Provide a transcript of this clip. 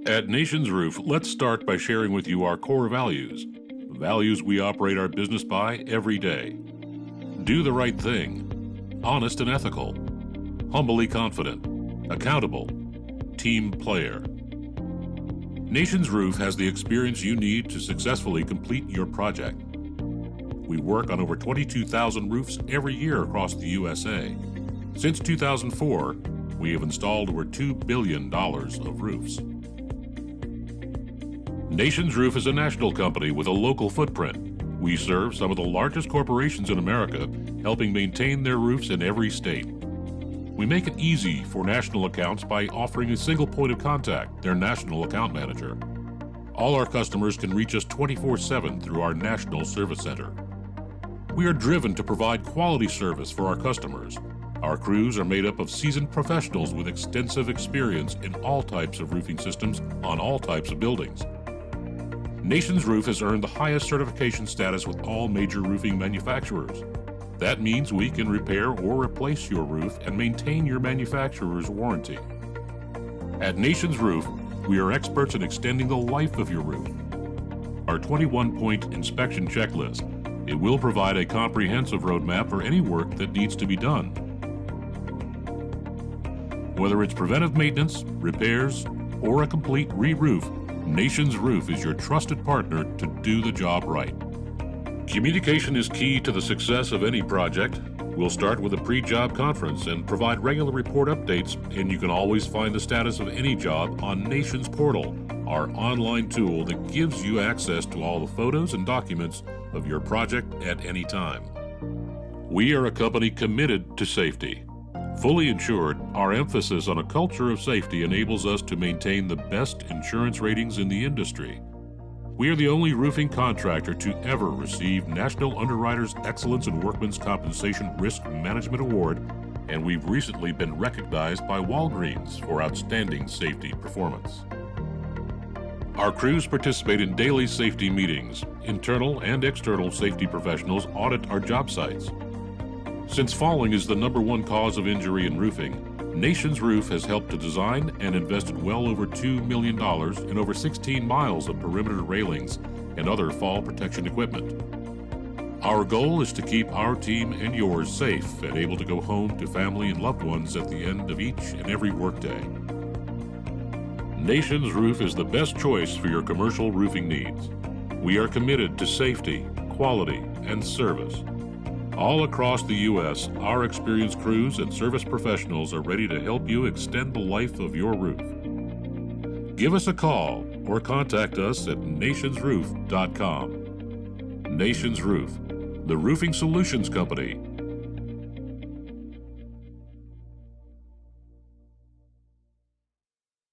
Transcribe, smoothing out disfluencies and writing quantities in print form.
At Nations Roof, let's start by sharing with you our core values. Values we operate our business by every day. Do the right thing. Honest and ethical. Humbly confident. Accountable. Team player. Nations Roof has the experience you need to successfully complete your project. We work on over 22,000 roofs every year across the USA. Since 2004, we have installed over $2 billion of roofs. Nations Roof is a national company with a local footprint. We serve some of the largest corporations in America, helping maintain their roofs in every state. We make it easy for national accounts by offering a single point of contact, their national account manager. All our customers can reach us 24/7 through our National Service Center. We are driven to provide quality service for our customers. Our crews are made up of seasoned professionals with extensive experience in all types of roofing systems on all types of buildings. Nations Roof has earned the highest certification status with all major roofing manufacturers. That means we can repair or replace your roof and maintain your manufacturer's warranty. At Nations Roof, we are experts in extending the life of your roof. Our 21-point inspection checklist, it will provide a comprehensive roadmap for any work that needs to be done. Whether it's preventive maintenance, repairs, or a complete re-roof, Nations Roof is your trusted partner to do the job right. Communication is key to the success of any project. We'll start with a pre-job conference and provide regular report updates, and you can always find the status of any job on Nations Portal, our online tool that gives you access to all the photos and documents of your project at any time. We are a company committed to safety. Fully insured, our emphasis on a culture of safety enables us to maintain the best insurance ratings in the industry. We are the only roofing contractor to ever receive National Underwriters Excellence in Workmen's Compensation Risk Management Award, and we've recently been recognized by Walgreens for outstanding safety performance. Our crews participate in daily safety meetings. Internal and external safety professionals audit our job sites. Since falling is the #1 cause of injury in roofing, Nations Roof has helped to design and invested well over $2 million in over 16 miles of perimeter railings and other fall protection equipment. Our goal is to keep our team and yours safe and able to go home to family and loved ones at the end of each and every workday. Nations Roof is the best choice for your commercial roofing needs. We are committed to safety, quality, and service. All across the U.S., our experienced crews and service professionals are ready to help you extend the life of your roof. Give us a call or contact us at nationsroof.com. Nations Roof, the roofing solutions company